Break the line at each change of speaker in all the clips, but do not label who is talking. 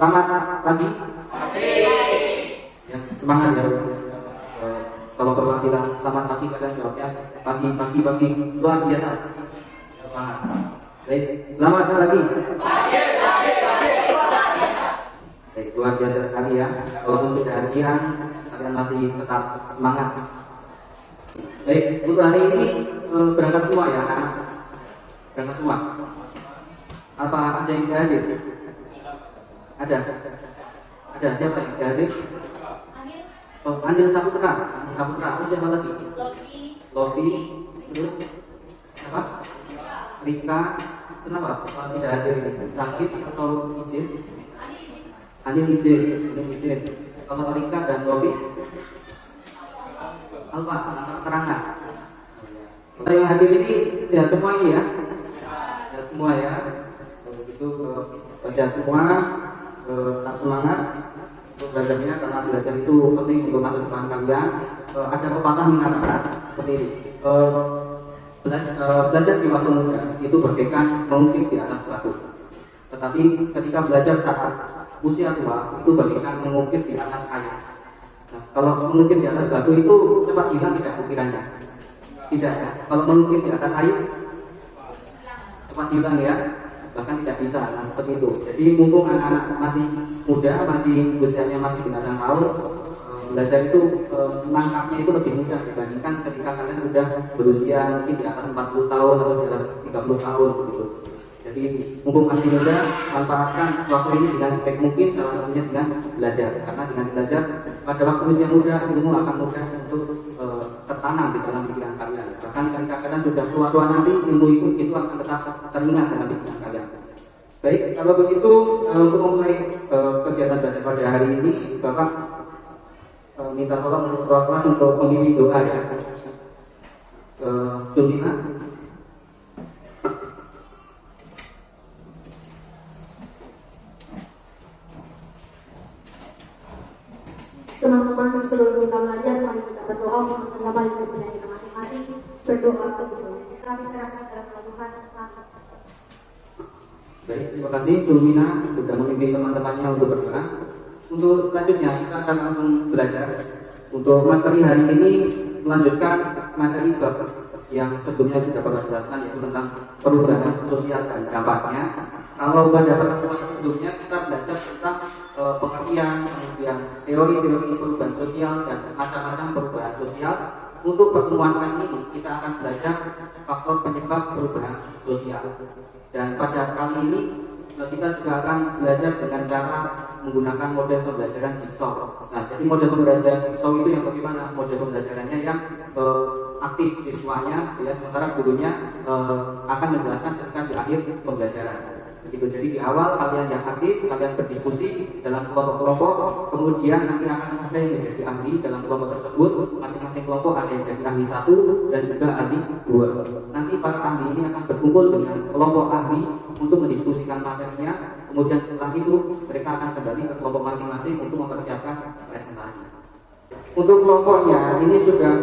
Selamat pagi. Ya, semangat ya. Kalau perwakilan selamat pagi kalian jawabnya pagi luar biasa. Semangat. Baik, selamat pagi. Baik, luar biasa sekali ya. Walaupun sudah siang, kalian masih tetap semangat. Baik, untuk hari ini berangkat semua ya, anak. Berangkat semua. Apa ada yang tidak hadir? Ada siapa yang tidak hadir? Oh, Anil Saputra. Terus siapa lagi? Lofi. Terus apa? Rika. Kenapa tidak hadir ini? Sakit atau izin? Anil izin. Kalau Rika dan Lofi, Alfa, keterangan. Kita yang hadir ini sehat semua ini ya? Sehat semua ya. Begitu sehat semua, tetap semangat untuk belajarnya, karena belajar itu penting untuk masa depan kalian. Ada pepatah mengatakan seperti ini, belajar di waktu muda itu bagaikan mengukir di atas batu, tetapi ketika belajar saat usia tua itu bagaikan mengukir di atas air. Nah, kalau mengukir di atas batu itu cepat hilang tidak ukirannya? Tidak ya. Kalau mengukir di atas air cepat hilang ya, bahkan tidak bisa. Nah, seperti itu. Jadi mumpung anak-anak masih muda, masih usianya masih belasan tahun, belajar itu menangkapnya itu lebih mudah dibandingkan ketika kalian sudah berusia mungkin di atas 40 tahun atau di atas 30 tahun begitu. Jadi mumpung masih muda, manfaatkan waktu ini dengan sebaik mungkin, salah satunya dengan belajar. Karena dengan belajar pada waktu usia muda, ilmu akan mudah untuk tertanam di dalam pikiran kalian. Bahkan ketika kalian sudah tua-tua nanti, ilmu itu akan tetap teringat dalam pikiran kalian. Baik, kalau begitu untuk memulai kegiatan belajar pada hari ini, Bapak minta tolong untuk ketua kelas untuk memimpin doa ya. Sulina.
Teman-teman, sebelum kita belajar, mari kita berdoa untuk kembali kepada kita masing-masing. Berdoa kami serahkan dalam Tuhan.
Baik, terima kasih Sulmina sudah memimpin teman-temannya untuk berdoa. Untuk selanjutnya kita akan langsung belajar. Untuk materi hari ini melanjutkan materi bab yang sebelumnya sudah Bapak jelaskan, yaitu tentang perubahan sosial dan dampaknya. Kalau pada pertemuan sebelumnya kita belajar tentang pengertian, kemudian teori-teori perubahan sosial dan macam-macam perubahan sosial. Untuk pertemuan kali ini kita akan belajar faktor penyebab perubahan sosial. Dan pada kali ini kita juga akan belajar dengan cara menggunakan model pembelajaran jigsaw. Nah, jadi model pembelajaran jigsaw itu yang bagaimana? Model pembelajarannya yang aktif siswanya, ya, sementara gurunya akan menjelaskan ketika di akhir pembelajaran. Begitu. Jadi di awal kalian yang aktif, kalian berdiskusi dalam kelompok-kelompok, kemudian nanti akan ada yang menjadi ahli dalam kelompok tersebut. Masing-masing kelompok ada yang jadi ahli 1 dan juga ahli 2. Nanti para ahli ini akan berkumpul dengan kelompok ahli untuk mendiskusikan materinya. Kemudian setelah itu mereka akan kembali ke kelompok masing-masing untuk mempersiapkan presentasi. Untuk kelompoknya ini sudah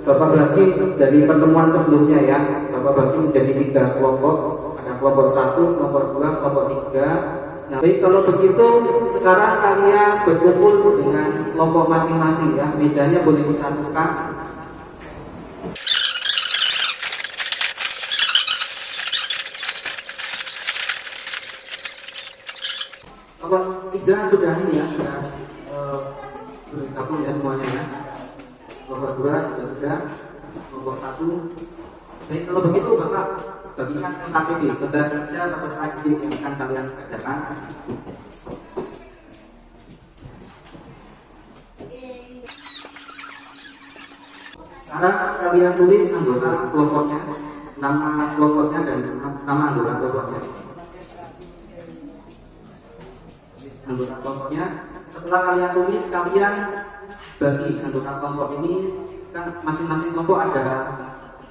Bapak bagi dari pertemuan sebelumnya ya. Bapak bagi menjadi 3 kelompok. Kelompok 1, kelompok 2, kelompok 3. Nah, baik, kalau begitu sekarang kalian berkumpul dengan kelompok masing-masing ya. Mejanya boleh disatukan. Kelompok 3 sudah ini ya, sudah bergabung ya semuanya ya. Kelompok 2 sudah, kelompok 1. Baik, kalau begitu Bapak bagikan ke KPD, kerja peserta didik yang akan kalian kerjakan. Sekarang kalian tulis anggota kelompoknya, nama kelompoknya dan nama anggota kelompoknya. Anggota kelompoknya. Setelah kalian tulis, kalian bagi anggota kelompok ini, kan masing-masing kelompok ada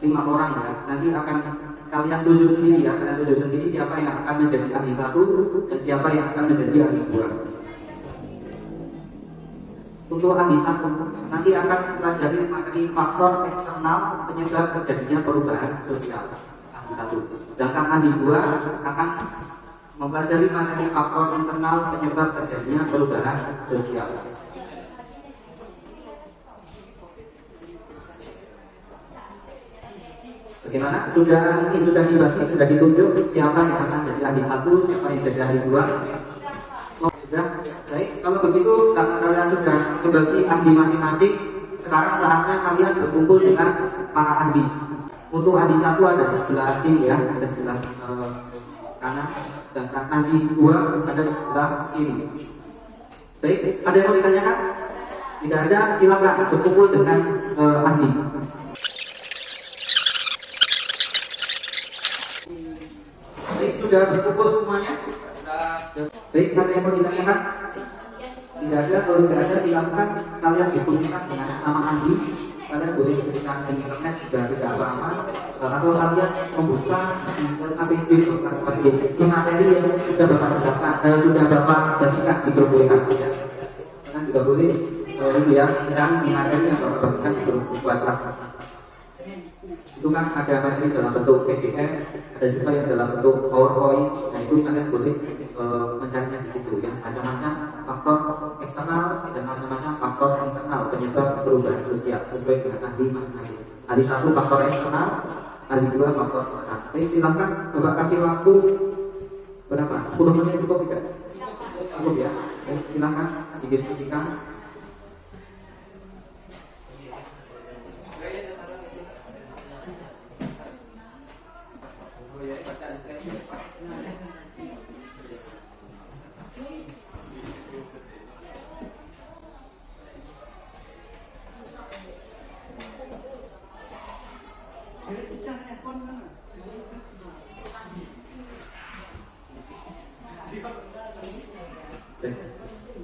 5 orang ya. Nanti akan kalian tuju sendiri ya, kalian tuju sendiri siapa yang akan menjadi ahli 1 dan siapa yang akan menjadi ahli 2. Untuk ahli 1 nanti akan mempelajari materi faktor eksternal penyebab terjadinya perubahan sosial, ahli 1. Sedangkan ahli 2 akan mempelajari materi faktor internal penyebab terjadinya perubahan sosial. Bagaimana? Ini sudah dibagi, sudah ditunjuk siapa yang akan jadi ahli 1, siapa yang jadi ahli 2. Oh, sudah. Baik, kalau begitu karena kalian sudah membagi ahli masing-masing, sekarang saatnya kalian berkumpul dengan para ahli. Untuk ahli 1 ada di sebelah sini ya, ada di sebelah kanan, sedangkan ahli 2 ada di sebelah kiri. Baik, ada yang mau ditanyakan? Tidak ada, silakan berkumpul dengan ahli. Baik, sudah berkumpul semuanya? Baik, ada yang mau ditanyakan? Tidak ada, kalau tidak ada silakan kalian diskusikan dengan sama ahli. Kalian boleh berikan di internet juga tidak apa-apa, atau kalian membuka di APB di materi yang sudah Bapak jelaskan, sudah Bapak bagikan di grup WA ya. Kalian juga boleh itu ya, mencari di materi yang Bapak bagikan di grup WhatsApp. Itu kan ada materi dalam bentuk PDF, ada juga yang dalam bentuk PowerPoint. Nah itu kalian boleh mencarinya di situ ya. Macam-macam faktor eksternal dan macam-macam faktor internal penyebab perubahan sosial sesuai dengan ahli masing-masing. Ahli 1 faktor eksternal, ahli 2 faktor internal. Baik, silakan Bapak kasih waktu berapa? 10 menit cukup tidak? Cukup ya. Baik, silakan didiskusikan.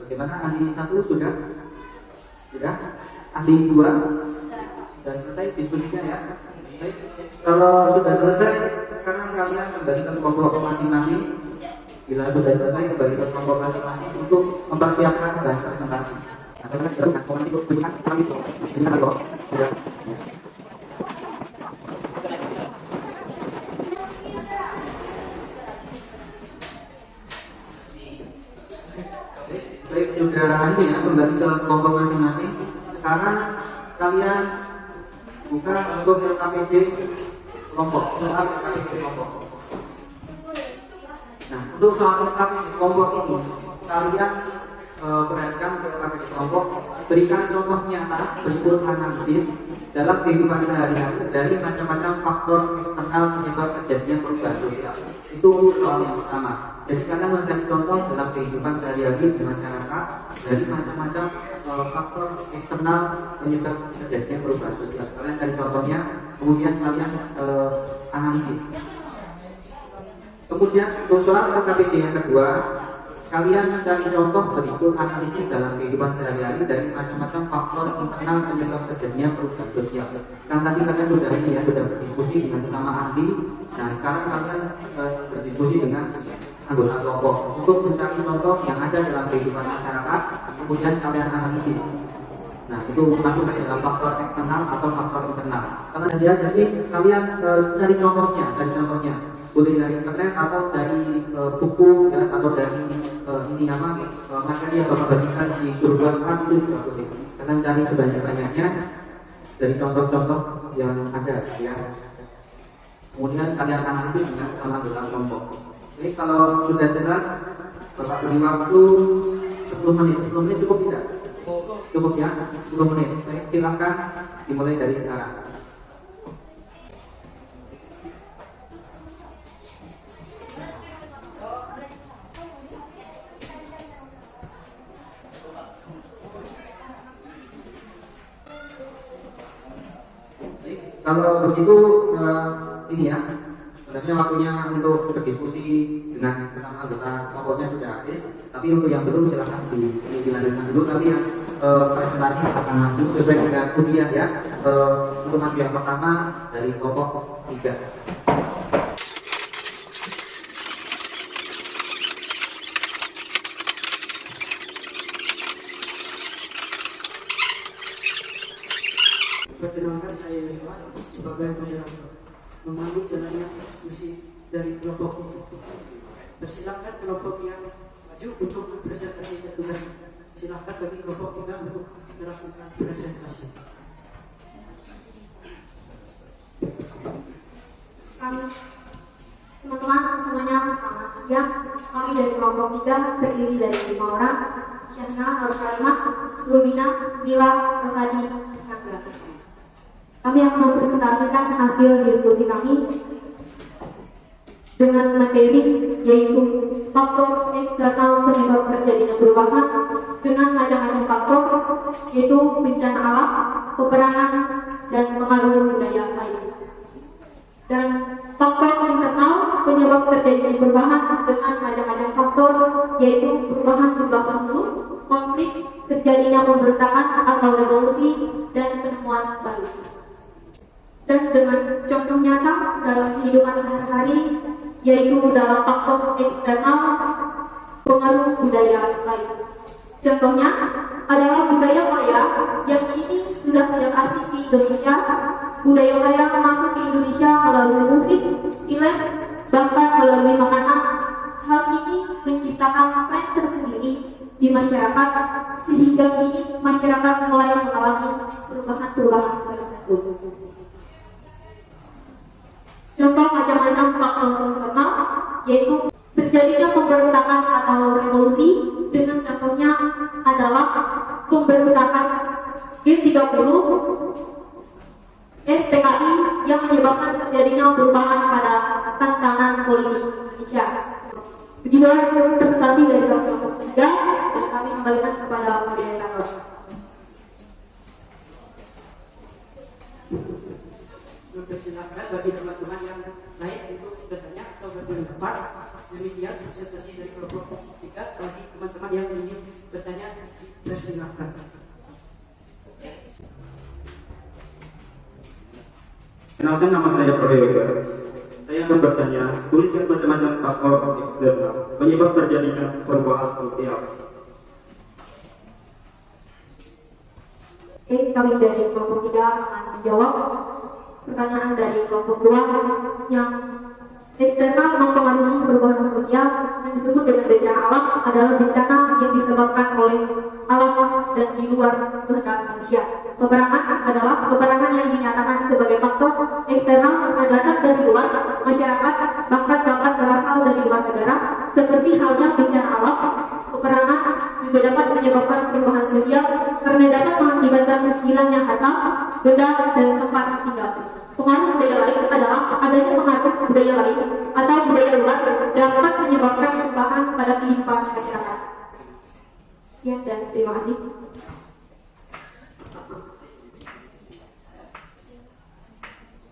Bagaimana ahli 1 sudah? Sudah? Ahli 2? Sudah selesai diskusinya ya? Baik. Kalau sudah selesai, sekarang kalian kembali ke kelompok masing-masing. Bila sudah selesai, kembali ke kelompok masing-masing untuk mempersiapkan bahan presentasi. Nah, kalian sudah dengan komisi berikan kami berikan loh. Sudah. Baik, sudah ini ya, kembali ke kelompok masing-masing. Sekarang kalian buka untuk LKPD kelompok, soal LKPD kelompok. Nah, untuk soal LKPD kelompok ini, kalian perhatikan untuk LKPD kelompok, berikan contoh nyata berikut analisis dalam kehidupan sehari-hari dari macam-macam faktor eksternal penyebab terjadinya perubahan sosial. Itu untuk soal yang pertama. Jadi kalian mencari contoh dalam kehidupan sehari-hari di masyarakat dari macam-macam faktor eksternal penyebab terjadinya perubahan sosial. Kalian cari contohnya, kemudian kalian analisis. Kemudian untuk soal LKPD yang kedua, kalian mencari contoh berikut analisis dalam kehidupan sehari-hari dari macam-macam faktor internal penyebab terjadinya perubahan sosial. Kan tadi kalian sudah ini ya, sudah berdiskusi dengan sesama ahli. Nah sekarang kalian berdiskusi dengan anggota kelompok untuk mencari contoh yang ada dalam kehidupan masyarakat, kemudian kalian analisis. Nah itu masuk ke dalam faktor eksternal atau faktor internal. Kalau saja jadi kalian cari contohnya, boleh dari internet atau dari buku ya, atau dari ini apa materi yang Bapak bagikan di grup WhatsApp itu juga boleh. Kalian cari sebanyak-banyaknya dari contoh-contoh yang ada ya. Kemudian kalian analisis dengan sama dalam kelompok. Jadi kalau sudah jelas, Bapak beri waktu 10 menit. 10 menit cukup tidak? Cukup ya, 10 menit. Baik, silakan dimulai dari sekarang. Baik, kalau begitu ini ya. Sebenarnya waktunya untuk berdiskusi dengan sesama anggota kelompoknya sudah habis, tapi untuk yang belum silahkan dilanjutkan dulu. Tapi yang presentasi akan maju sesuai dengan undian ya. Untuk maju yang pertama dari kelompok 3.
Perkenalkan, saya Yosua sebagai moderator memandu jalannya diskusi dari kelompok ini. Persilakan kelompok yang maju untuk presentasi tugas. Silakan bagi kelompok 3 untuk melakukan presentasi.
Teman-teman semuanya selamat siang. Kami dari kelompok 3 terdiri dari 5 orang. Syahna, Nur Kalimah, Surubina, Mila, Rosadi, Rangga. Kami akan mempresentasikan hasil diskusi kami dengan materi yaitu faktor eksternal penyebab terjadinya perubahan dengan macam-macam faktor yaitu bencana alam, peperangan, dan pengaruh budaya lain. Dan faktor internal penyebab terjadinya perubahan dengan macam-macam faktor yaitu perubahan jumlah penduduk, konflik, terjadinya pemberontakan atau revolusi, dan penemuan baru. Dan dengan contoh nyata dalam kehidupan sehari-hari yaitu dalam faktor eksternal pengaruh budaya lain. Contohnya adalah budaya Korea yang kini sudah tidak asing di Indonesia. Budaya Korea masuk ke Indonesia melalui musik, film, bahkan melalui makanan. Hal ini menciptakan tren tersendiri di masyarakat sehingga kini masyarakat mulai mengalami perubahan-perubahan tertentu. Contoh macam-macam faktor internal yaitu terjadinya pemberontakan atau revolusi, dengan contohnya adalah pemberontakan G30 SPKI yang menyebabkan terjadinya perubahan pada tantangan politik Indonesia. Begitulah presentasi dari kelompok 3 dan kami kembalikan kepada moderator.
Mempersilahkan bagi teman-teman yang lain untuk bertanya atau berpendapat. Demikian presentasi dari kelompok 3. Bagi teman-teman yang ingin bertanya, persilahkan.
Kenalkan, nama saya Proyoga. Saya akan bertanya, tuliskan macam-macam faktor eksternal penyebab terjadinya perubahan sosial.
Kami dari kelompok 3 akan menjawab pertanyaan dari kelompok 2 yang eksternal mempengaruhi perubahan sosial yang disebut dengan bencana alam adalah bencana yang disebabkan oleh alam dan di luar kehendak manusia. Peperangan adalah peperangan yang dinyatakan sebagai faktor eksternal yang datang dari luar masyarakat, bahkan dapat berasal dari luar negara, seperti halnya bencana alam. Peperangan juga dapat menyebabkan perubahan sosial karena dapat mengakibatkan hilangnya harta, benda, dan tempat tinggal. Pengaruh budaya lain adalah adanya pengaruh budaya lain atau budaya luar dapat menyebabkan perubahan pada kehidupan masyarakat. Ya, dan terima kasih.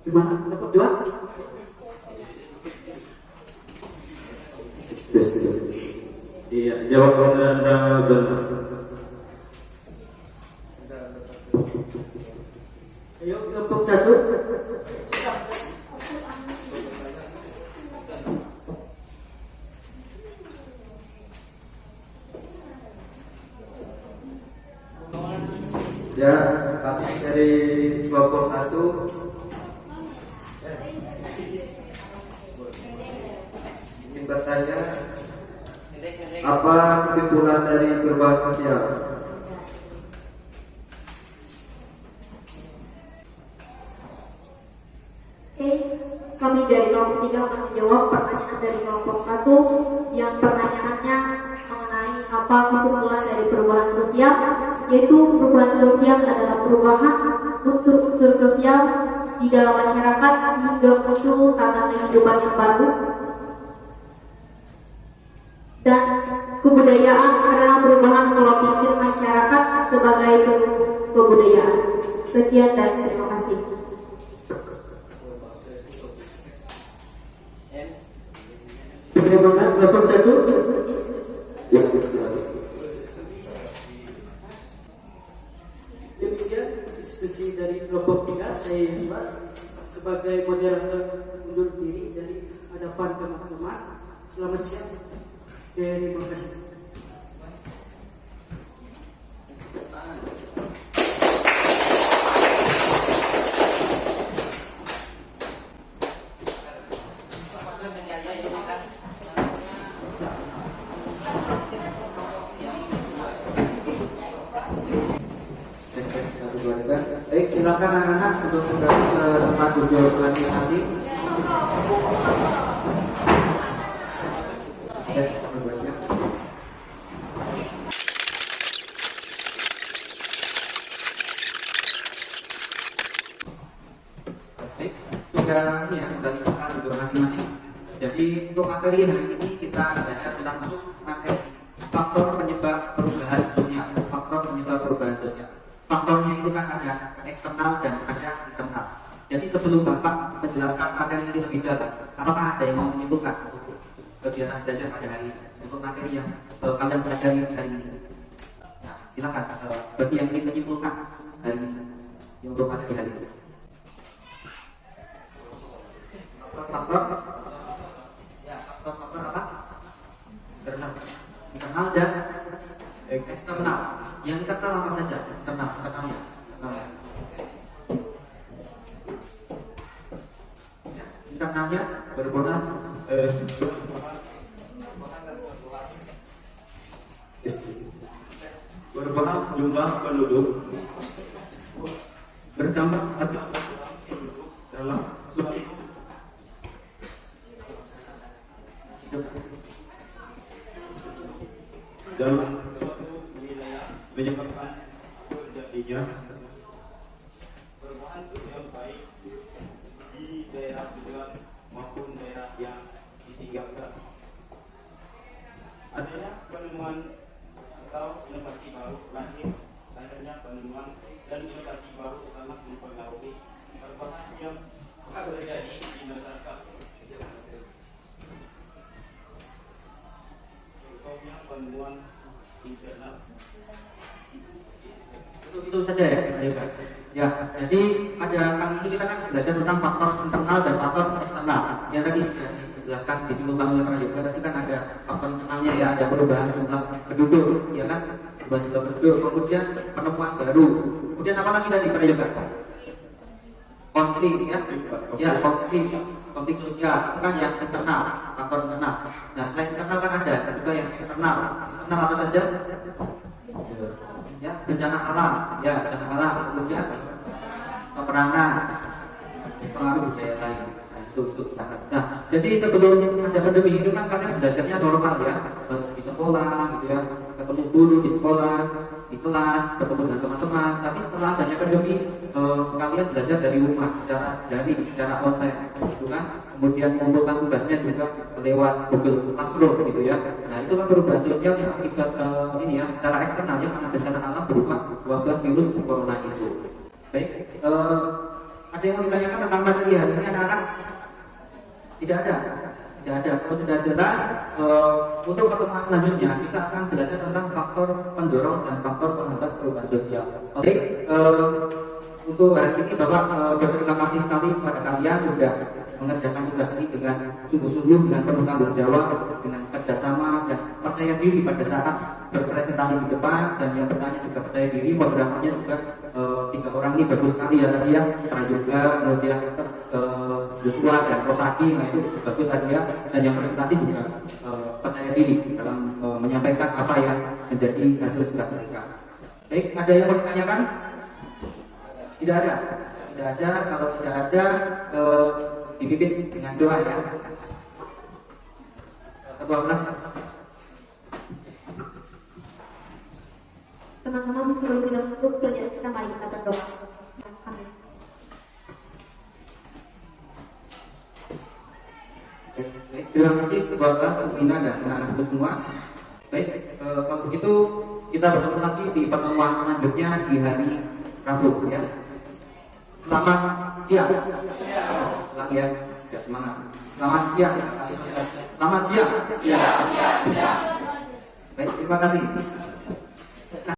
Gimana kelompok 2?
Iya, jawaban Anda benar.
Ayo kelompok 1.
Ya, kami dari kelompok 1 ingin bertanya, apa kesimpulan dari perubahan sosial?
Kami dari kelompok 3 akan menjawab pertanyaan dari kelompok 1 yang pertanyaannya mengenai apa kesimpulan dari perubahan sosial, yaitu perubahan sosial adalah perubahan unsur-unsur sosial di dalam masyarakat sehingga muncul tata kehidupan yang baru dan kebudayaan karena perubahan pola pikir masyarakat sebagai kebudayaan. Sekian dan terima kasih.
Bagaimana kelompok 1?
Ya,
Demikian diskusi dari kelompok 3. Saya juga sebagai moderator undur diri dari hadapan teman-teman. Selamat siang. Terima kasih.
untuk kembali ke tempat duduk masing-masing. Ya, berbuatnya. Baik, juga ini ya, kembali ke tempat duduk masing-masing. Jadi untuk materi hari ini kita belajar langsung materi faktor penyebab perubahan sosial. Faktor penyebab perubahan sosial. Faktornya itu kan ada eksternal dan ada internal. Jadi sebelum Bapak menjelaskan materi ini lebih dalam, apakah ada yang mau menyimpulkan untuk kegiatan belajar pada hari ini, untuk materi yang kalian pelajari hari ini? Nah, silakan bagi yang ingin menyimpulkan hari ini untuk materi hari ini. Faktor ya, faktor apa? Internal dan eksternal. Yang internal apa saja? Internalnya. Ya, internalnya berperan
berperan jumlah penduduk bertambah atau penduduk dalam suatu wilayah menyebabkan terjadinya perubahan sosial baik di daerah tujuan maupun daerah yang ditinggalkan. Adanya penemuan atau inovasi baru lahirnya penemuan dan inovasi baru sangat mempengaruhi perubahan yang terjadi di masyarakat. Contohnya penemuan internet.
Itu saja ya, ayo kan. Ya, jadi pada kali ini kita kan belajar tentang faktor internal dan faktor eksternal. Yang tadi sudah dijelaskan disimpulkan oleh Pak Yoga. Tadi kan ada faktor internalnya ya, ada perubahan jumlah penduduk, ya kan? Perubahan jumlah penduduk, kemudian penemuan baru. Kemudian apa lagi tadi Pak Yoga? Konflik ya, ya konflik sosial itu kan yang internal, faktor internal. Nah selain internal kan ada juga yang eksternal. Eksternal apa saja? Ya, bencana alam, ya bencana alam, kemudian peperangan, pengaruh budaya lain. Nah, itu kita. Nah, jadi sebelum ada pandemi itu kan kalian belajarnya normal ya, di sekolah, gitu ya, ketemu guru di sekolah, di kelas, ketemu dengan teman-teman. Tapi setelah adanya pandemi, kalian belajar dari rumah, secara daring, secara online, gitu kan. Kemudian mengumpulkan tugasnya juga lewat Google Classroom gitu ya. Nah itu kan perubahan sosial yang akibat ini ya, secara eksternal ya, karena bencana alam berupa wabah virus corona itu. Baik, ada yang mau ditanyakan tentang materi hari ini anak-anak? Tidak ada. Kalau sudah jelas, untuk pertemuan selanjutnya kita akan belajar tentang faktor pendorong dan faktor penghambat perubahan sosial. Oke, untuk hari ini Bapak berterima kasih sekali kepada kalian sudah mengerjakan tugas ini dengan sungguh-sungguh, dengan penuh tanggung jawab, dengan kerjasama dan percaya diri pada saat berpresentasi di depan. Dan yang bertanya juga percaya diri. Moderatornya juga 3 orang ini bagus sekali ya tadi ya, Prayoga, kemudian Joshua dan Rosadi. Nah itu bagus tadi ya. Dan yang presentasi juga percaya diri dalam menyampaikan apa yang menjadi hasil tugas mereka. Baik, ada yang mau ditanyakan? Tidak ada. Kalau tidak ada, dipimpin dengan doa ya. Ketua kelas.
Teman-teman sebelum kita tutup pelajaran kita, mari kita berdoa. Amin.
Baik, terima kasih ketua kelas, Bina dan anak-anak semua. Baik, kalau begitu kita bertemu lagi di pertemuan selanjutnya di hari Rabu ya. Selamat siang. Lagi ya, semangat. Selamat siang. Selamat siang. Baik, terima kasih.